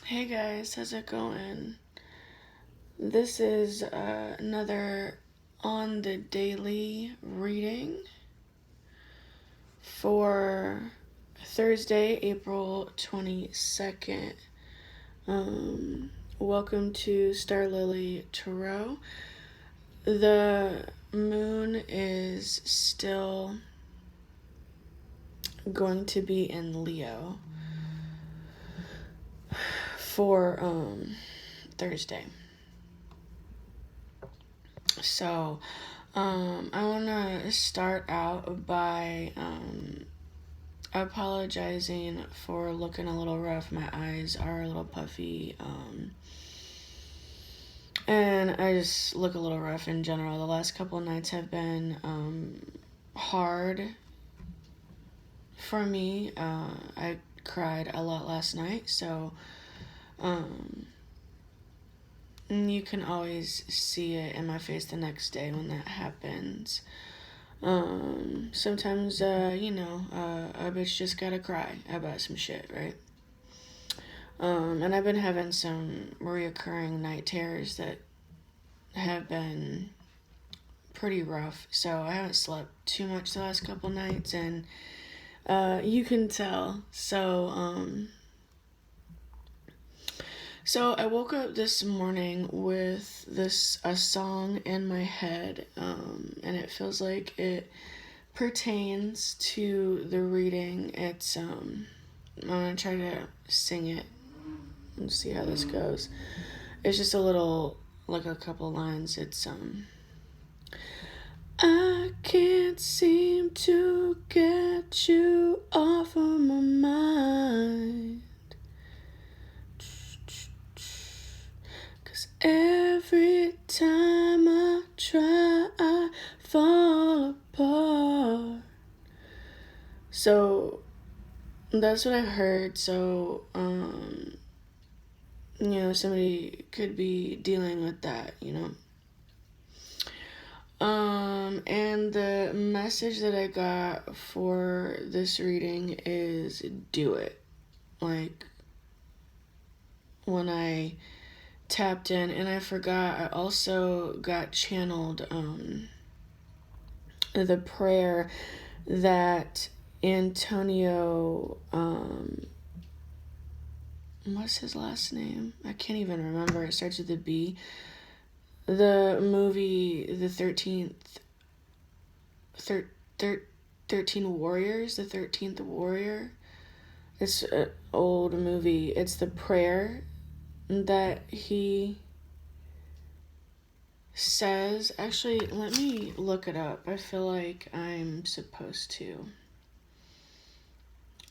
Hey guys, how's it going? This is another on the daily reading for Thursday, April 22nd. Welcome to starlilytarot. The moon is still going to be in Leo for Thursday. So I want to start out by apologizing for looking a little rough. My eyes are a little puffy, and I just look a little rough in general. The last couple of nights have been hard for me. I cried a lot last night, so you can always see it in my face the next day when that happens. Sometimes, a bitch just gotta cry about some shit, right? And I've been having some reoccurring night terrors that have been pretty rough, so I haven't slept too much the last couple nights, and you can tell. So I woke up this morning with a song in my head, and it feels like it pertains to the reading. It's I'm gonna try to sing it and see how this goes. It's just a little, like a couple lines. It's I can't seem to get you off of my mind. Every time I try, I fall apart. So that's what I heard. So, somebody could be dealing with that, and the message that I got for this reading is do it. Like, when I tapped in, and I forgot, I also got channeled the prayer that Antonio, what's his last name? I can't even remember. It starts with a B. The movie, the 13 Warriors, the 13th Warrior. It's an old movie. It's the prayer that he says. Actually, let me look it up. I feel like I'm supposed to,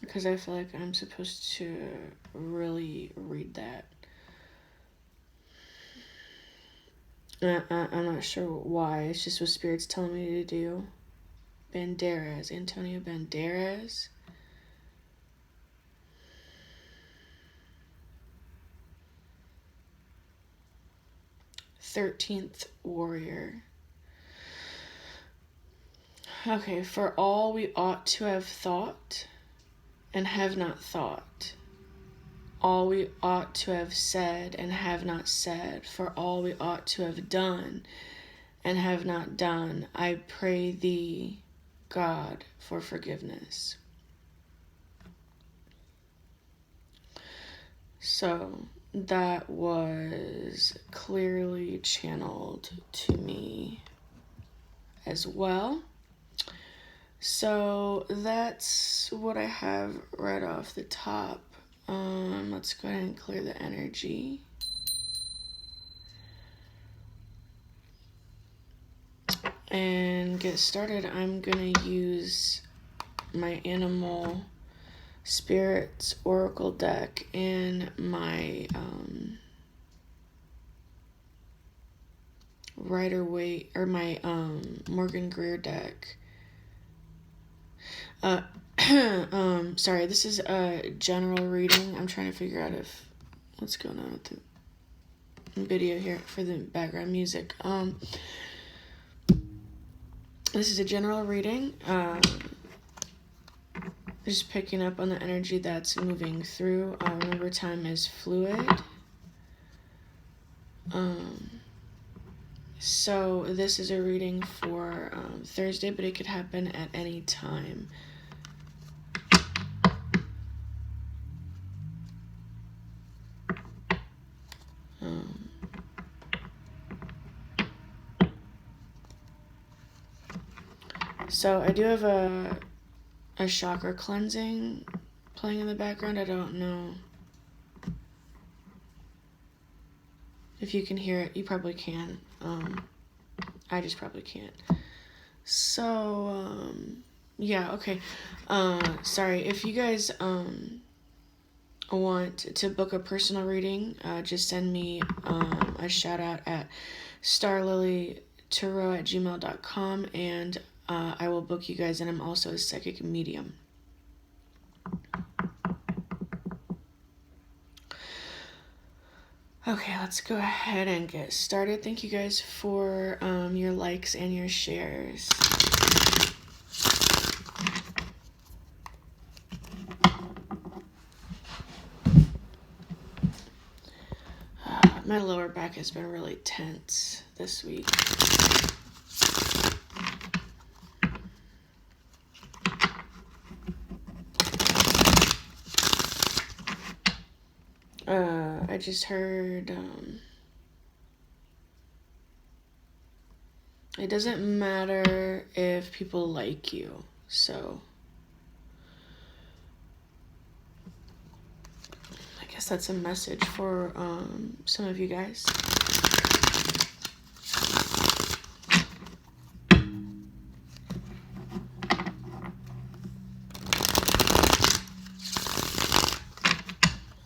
because I feel like I'm supposed to really read that. I'm not sure why. It's just what Spirit's telling me to do. Antonio Banderas. 13th Warrior. Okay, for all we ought to have thought and have not thought, all we ought to have said and have not said, for all we ought to have done and have not done, I pray thee, God, for forgiveness. So that was clearly channeled to me as well. So that's what I have right off the top. Let's go ahead and clear the energy. And get started. I'm gonna use my animal spirits oracle deck and my Rider-Waite, or my Morgan Greer deck. Sorry, this is a general reading. I'm trying to figure out what's going on with the video here for the background music. This is a general reading. Just picking up on the energy that's moving through. Remember, time is fluid. So this is a reading for Thursday, but it could happen at any time. So I do have a chakra cleansing playing in the background. I don't know if you can hear it. You probably can. I just probably can't. So, yeah, okay. Sorry, if you guys want to book a personal reading, just send me a shout out at starlilytarot@gmail.com, and I will book you guys, and I'm also a psychic medium. Okay, let's go ahead and get started. Thank you guys for your likes and your shares. My lower back has been really tense this week. I just heard it doesn't matter if people like you, so I guess that's a message for some of you guys.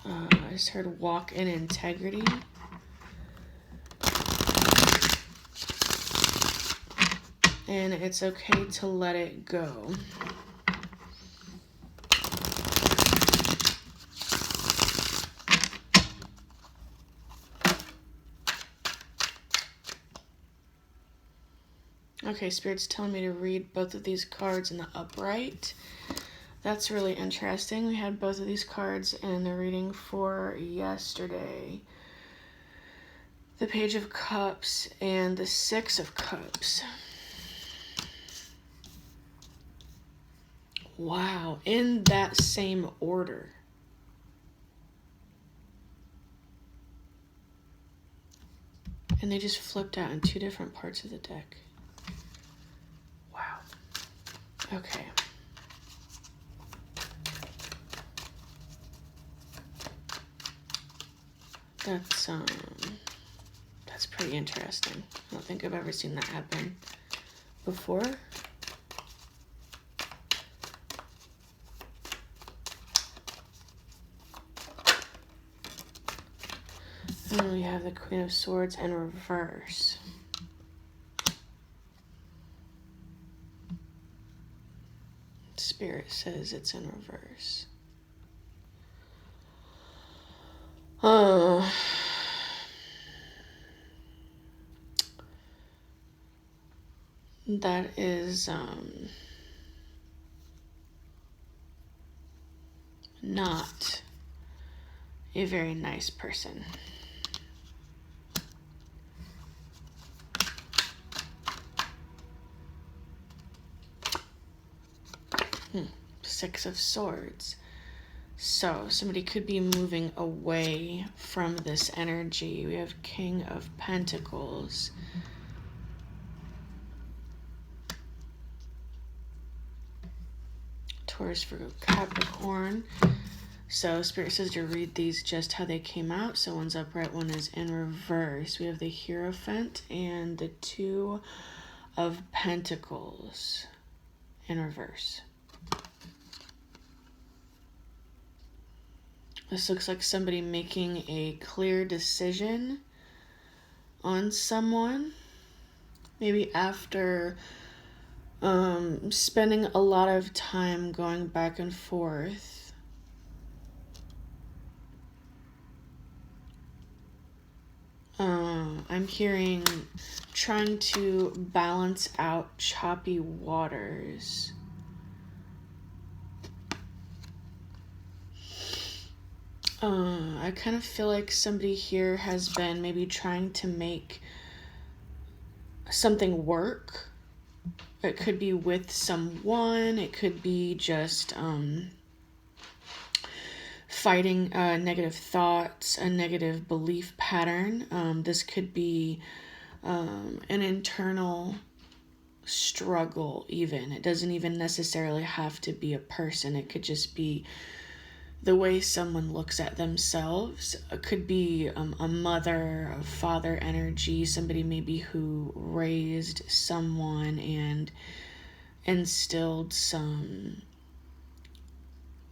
I just heard walk in integrity. And it's okay to let it go. Okay, Spirit's telling me to read both of these cards in the upright. That's really interesting. We had both of these cards in the reading for yesterday. The Page of Cups and the Six of Cups. Wow, in that same order. And they just flipped out in two different parts of the deck. Wow. Okay. That's pretty interesting. I don't think I've ever seen that happen before. And then we have the Queen of Swords in reverse. Spirit says it's in reverse. That is not a very nice person. Six of Swords. So somebody could be moving away from this energy. We have King of Pentacles. Taurus, Virgo, Capricorn. So Spirit says to read these just how they came out. So one's upright, one is in reverse. We have the Hierophant and the Two of Pentacles in reverse. This looks like somebody making a clear decision on someone. Maybe after spending a lot of time going back and forth. I'm hearing trying to balance out choppy waters. I kind of feel like somebody here has been maybe trying to make something work. It could be with someone. It could be just fighting negative thoughts, a negative belief pattern. This could be an internal struggle even. It doesn't even necessarily have to be a person. It could just be the way someone looks at themselves. It could be a mother, a father energy, somebody maybe who raised someone and instilled some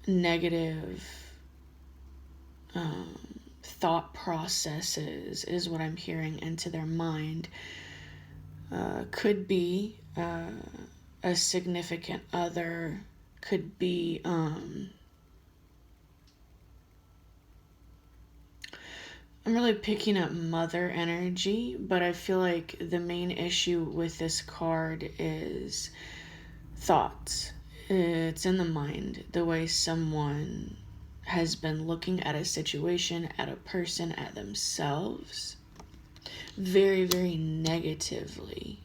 negative thought processes is what I'm hearing into their mind. Could be a significant other, could be I'm really picking up mother energy, but I feel like the main issue with this card is thoughts. It's in the mind, the way someone has been looking at a situation, at a person, at themselves, very, very negatively.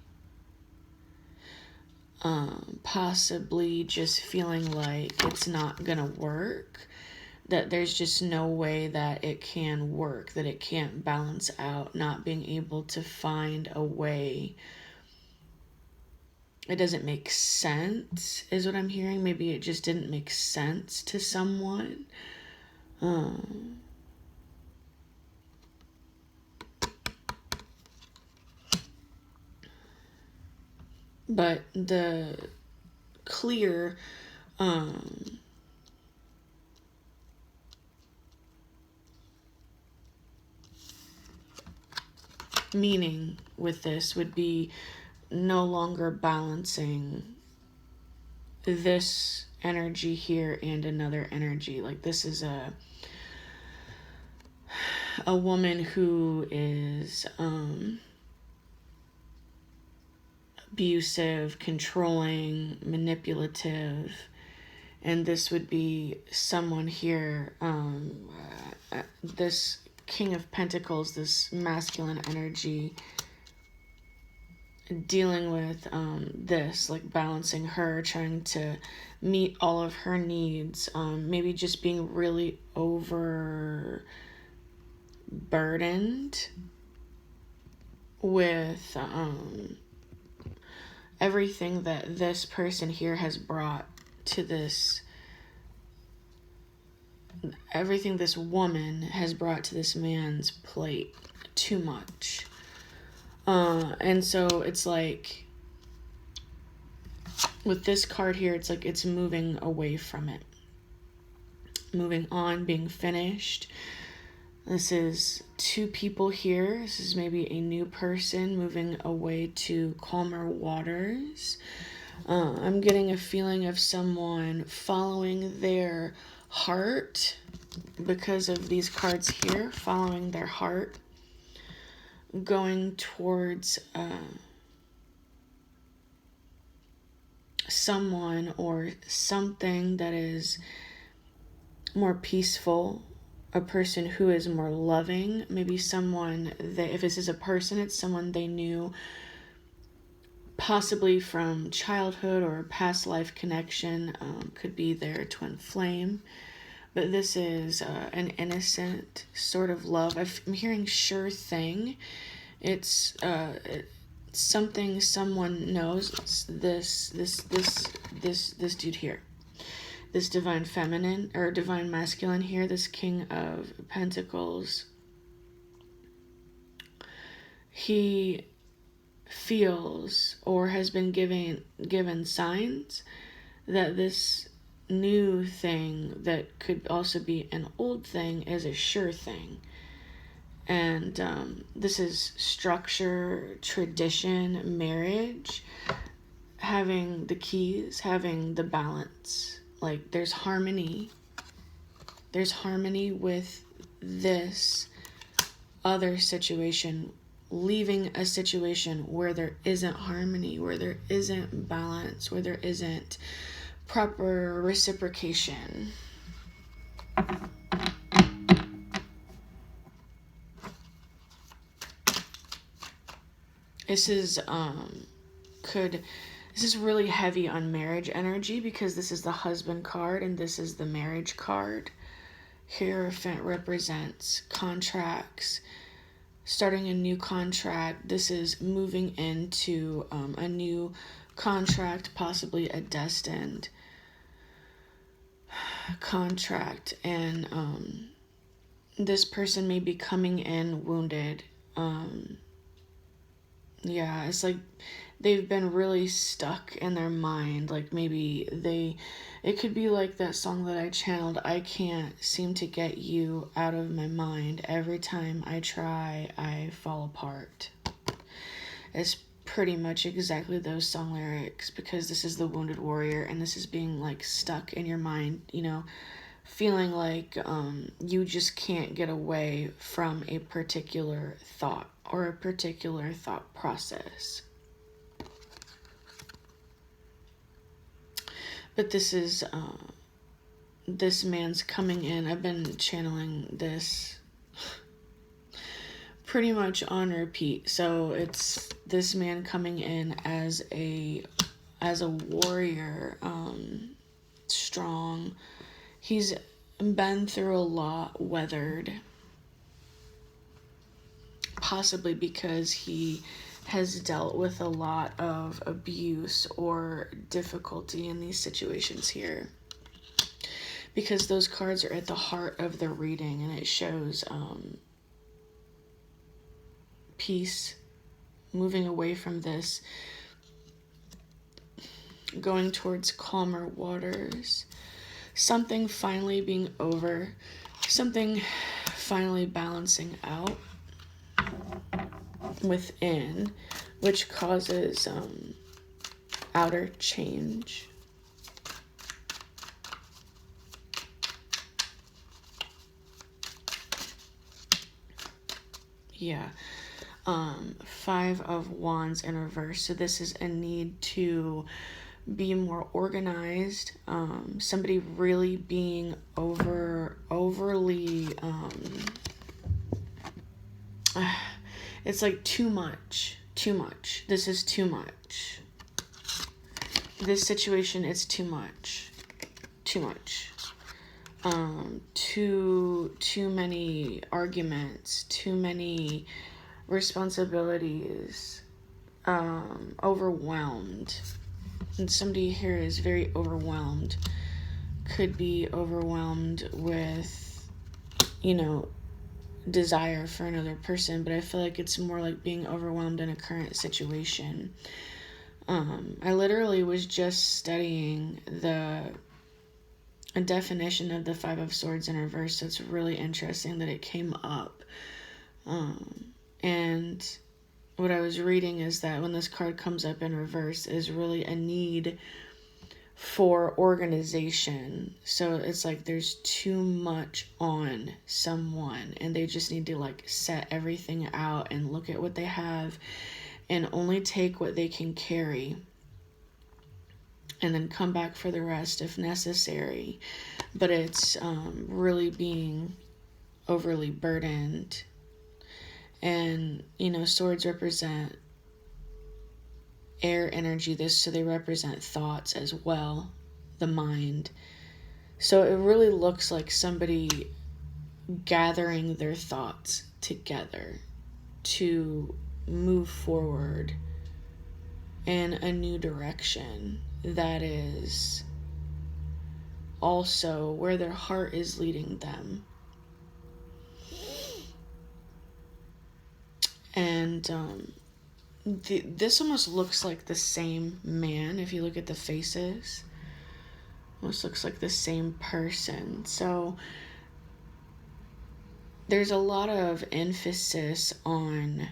Possibly just feeling like it's not gonna work, that there's just no way that it can work, that it can't balance out, not being able to find a way. It doesn't make sense, is what I'm hearing. Maybe it just didn't make sense to someone. But the clear meaning with this would be no longer balancing this energy here and another energy. Like this is a woman who is abusive, controlling, manipulative, and this would be someone here, this King of Pentacles, this masculine energy, dealing with this, like balancing her, trying to meet all of her needs, maybe just being really overburdened with everything that this person here has brought to this, everything this woman has brought to this man's plate, too much. And so it's like, with this card here, it's like it's moving away from it. Moving on, being finished. This is two people here. This is maybe a new person moving away to calmer waters. I'm getting a feeling of someone following their heart because of these cards here, following their heart, going towards someone or something that is more peaceful, a person who is more loving, maybe someone that, if this is a person, it's someone they knew possibly from childhood or a past life connection, could be their twin flame. But this is an innocent sort of love. I'm hearing sure thing. It's something someone knows. It's this dude here, this divine feminine or divine masculine here, this King of Pentacles. He feels or has been given signs that this new thing that could also be an old thing is a sure thing. And this is structure, tradition, marriage, having the keys, having the balance. Like there's harmony. There's harmony with this other situation, leaving a situation where there isn't harmony, where there isn't balance, where there isn't proper reciprocation. This is this is really heavy on marriage energy, because this is the husband card and this is the marriage card. Hierophant represents contracts, starting a new contract. This is moving into a new contract, possibly a destined contract, and this person may be coming in wounded. Yeah, it's like they've been really stuck in their mind. Like maybe it could be like that song that I channeled, I can't seem to get you out of my mind. Every time I try, I fall apart. It's pretty much exactly those song lyrics, because this is the wounded warrior and this is being like stuck in your mind, you know, feeling like you just can't get away from a particular thought or a particular thought process. But this is this man's coming in. I've been channeling this pretty much on repeat. So it's this man coming in as a warrior, strong. He's been through a lot, weathered, possibly because he has dealt with a lot of abuse or difficulty in these situations here. Because those cards are at the heart of the reading, and it shows peace, moving away from this, going towards calmer waters, something finally being over, something finally balancing out within, which causes outer change. Yeah. 5 of Wands in reverse. So this is a need to be more organized. Somebody really being overly it's like too much. This is too much. This situation is too much. Too many arguments, too many responsibilities, overwhelmed. And somebody here is very overwhelmed. Could be overwhelmed with, you know, desire for another person, but I feel like it's more like being overwhelmed in a current situation. I literally was just studying a definition of the 5 of Swords in reverse, so it's really interesting that it came up. And what I was reading is that when this card comes up in reverse is really a need for organization. So it's like there's too much on someone and they just need to like set everything out and look at what they have and only take what they can carry and then come back for the rest if necessary. But it's really being overly burdened. And, you know, swords represent air energy, so they represent thoughts as well, the mind. So it really looks like somebody gathering their thoughts together to move forward in a new direction that is also where their heart is leading them. And this almost looks like the same man. If you look at the faces, almost looks like the same person. So there's a lot of emphasis on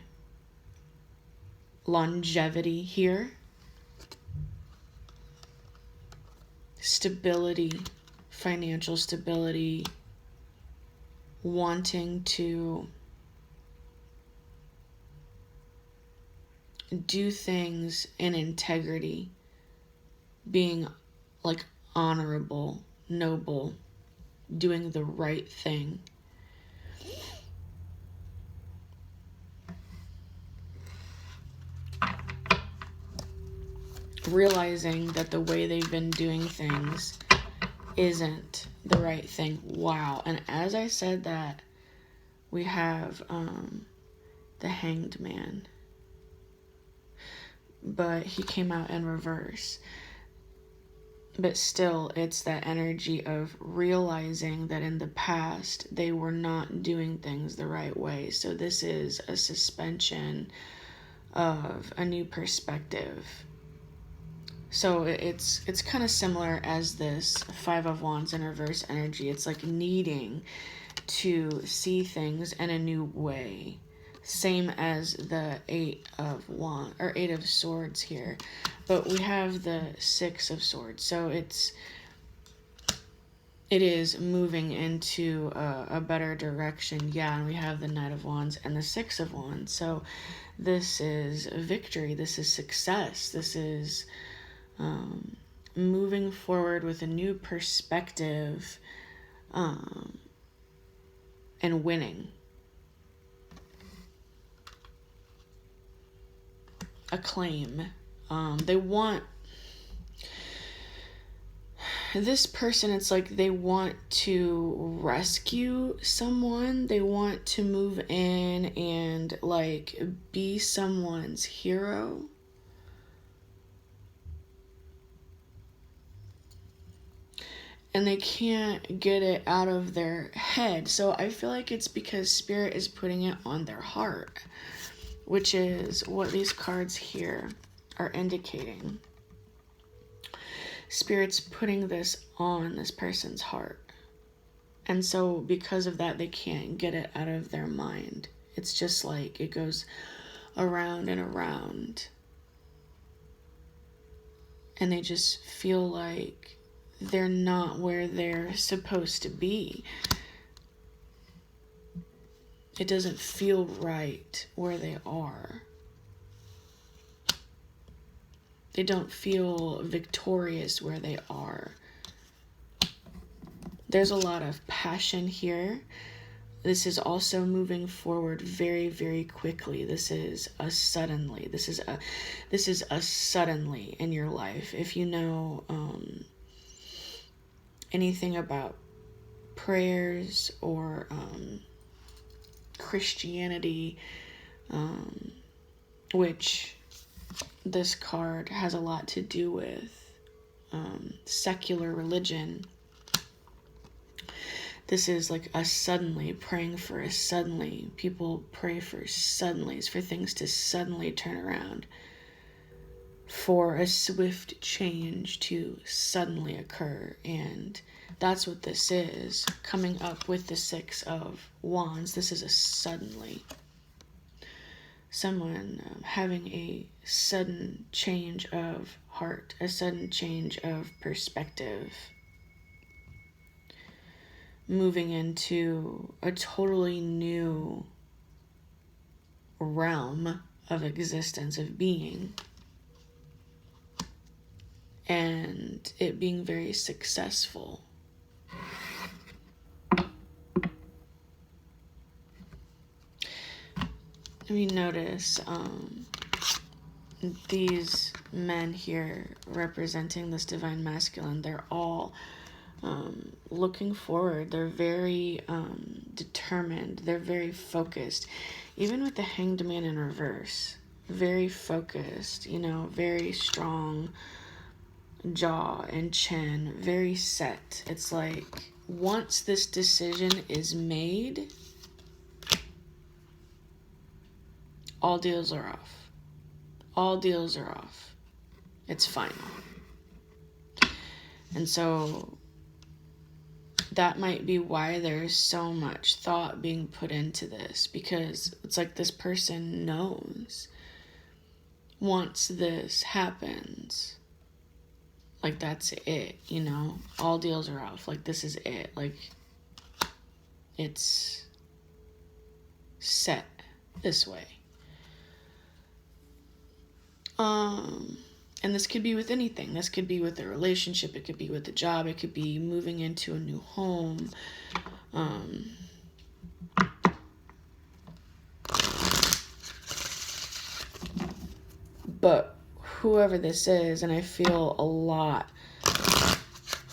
longevity here, stability, financial stability, wanting to do things in integrity, being like honorable, noble, doing the right thing. realizing that the way they've been doing things isn't the right thing. Wow. And as I said that, we have the Hanged Man. But he came out in reverse. But still, it's that energy of realizing that in the past, they were not doing things the right way. So this is a suspension of a new perspective. So it's kind of similar as this Five of Wands in reverse energy. It's like needing to see things in a new way. Same as the Eight of Swords here. But we have the Six of Swords. So it is moving into a better direction. Yeah, and we have the Knight of Wands and the Six of Wands. So this is victory. This is success. This is moving forward with a new perspective and winning. Acclaim. They want this person, it's like they want to rescue someone. They want to move in and like be someone's hero. And they can't get it out of their head. So I feel like it's because Spirit is putting it on their heart, which is what these cards here are indicating. Spirit's putting this on this person's heart. And so because of that, they can't get it out of their mind. It's just like it goes around and around. And they just feel like they're not where they're supposed to be. It doesn't feel right where they are. They don't feel victorious where they are. There's a lot of passion here. This is also moving forward very, very quickly. This is a suddenly. This is a suddenly in your life. If you know anything about prayers or Christianity, which this card has a lot to do with, secular religion. This is like a suddenly, praying for a suddenly. People pray for suddenlies, for things to suddenly turn around, for a swift change to suddenly occur. And that's what this is, coming up with the Six of Wands. This is a suddenly. Someone having a sudden change of heart, a sudden change of perspective, moving into a totally new realm of existence, of being, and it being very successful. We notice these men here representing this divine masculine, they're all looking forward. They're very determined. They're very focused. Even with the Hanged Man in reverse, very focused, you know, very strong jaw and chin, very set. It's like once this decision is made, all deals are off. All deals are off. It's final. And so that might be why there's so much thought being put into this, because it's like this person knows once this happens, like that's it, you know, all deals are off. Like this is it. Like it's set this way. And this could be with anything. This could be with a relationship. It could be with a job. It could be moving into a new home. But whoever this is, and I feel a lot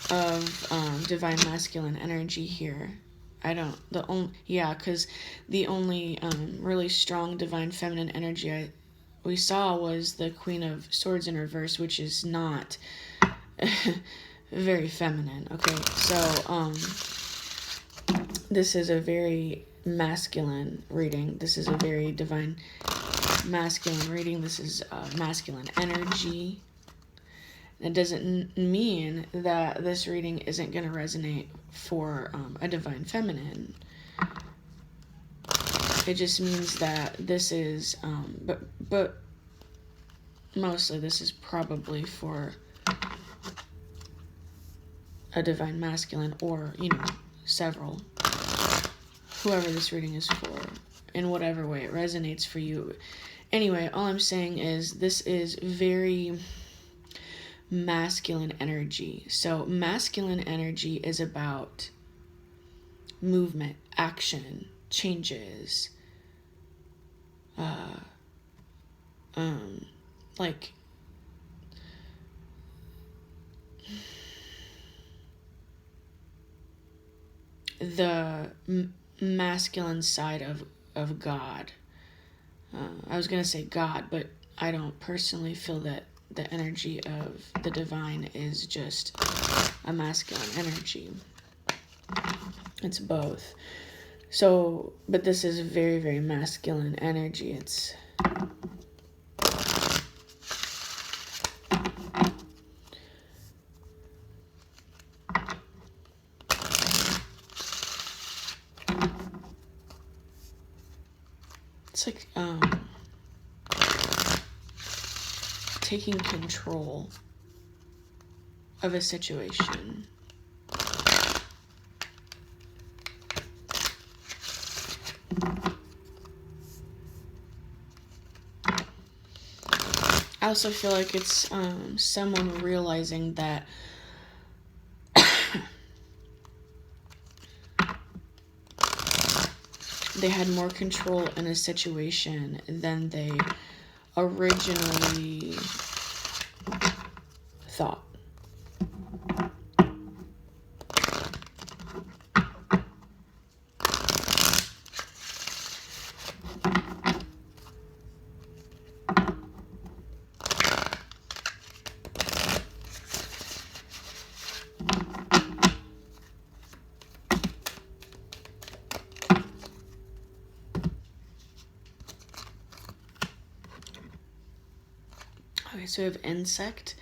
of divine masculine energy here. Because the only really strong divine feminine energy we saw was the Queen of Swords in reverse, which is not very feminine. Okay, so this is a very masculine reading. This is a very divine masculine reading. This is masculine energy. It doesn't mean that this reading isn't going to resonate for a divine feminine. It just means that this is, but mostly this is probably for a divine masculine, or, several. Whoever this reading is for, in whatever way it resonates for you. Anyway, all I'm saying is this is very masculine energy. So masculine energy is about movement, action, changes, like the masculine side of God. I was going to say God, but I don't personally feel that the energy of the divine is just a masculine energy. It's both. So, but this is very, very masculine energy. It's like taking control of a situation. I also feel like it's someone realizing that they had more control in a situation than they originally thought. Okay, so we have insect.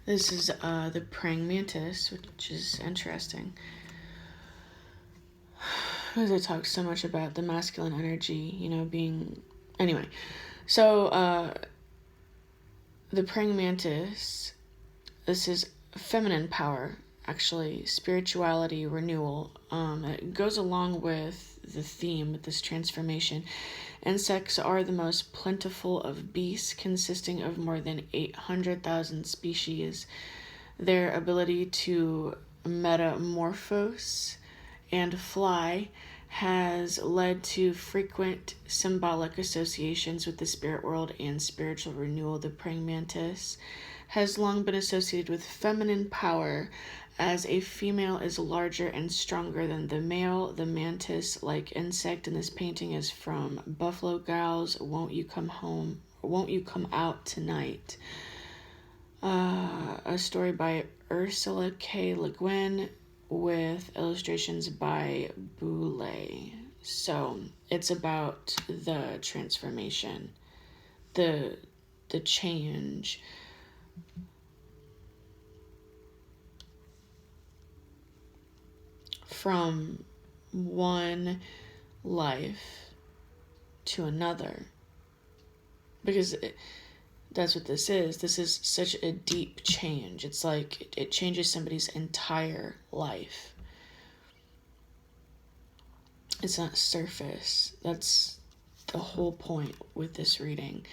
This is the Praying Mantis, which is interesting. Because it talks so much about the masculine energy, being... Anyway, so the Praying Mantis, this is feminine power, actually, spirituality, renewal. It goes along with the theme with this transformation. Insects are the most plentiful of beasts, consisting of more than 800,000 species. Their ability to metamorphose and fly has led to frequent symbolic associations with the spirit world and spiritual renewal. The praying mantis has long been associated with feminine power, as a female is larger and stronger than the male. The mantis-like insect in this painting is from Buffalo Gals, Won't You Come Home, Won't You Come Out Tonight? A story by Ursula K. Le Guin with illustrations by Boulay. So it's about the transformation, the change. From one life to another. Because that's what this is. This is such a deep change. It's like it changes somebody's entire life. It's not surface. That's the whole point with this reading,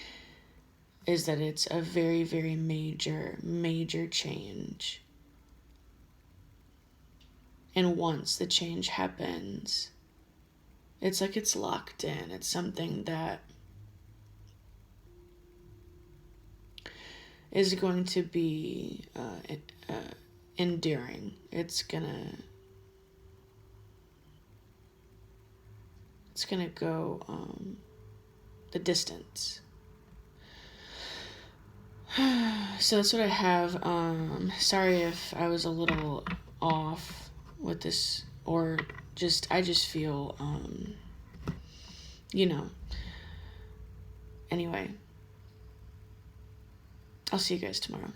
is that it's a very, very major change. And once the change happens, it's like it's locked in. It's something that is going to be enduring. It's gonna go the distance. So that's what I have. Sorry if I was a little off with this, or I just feel, anyway, I'll see you guys tomorrow.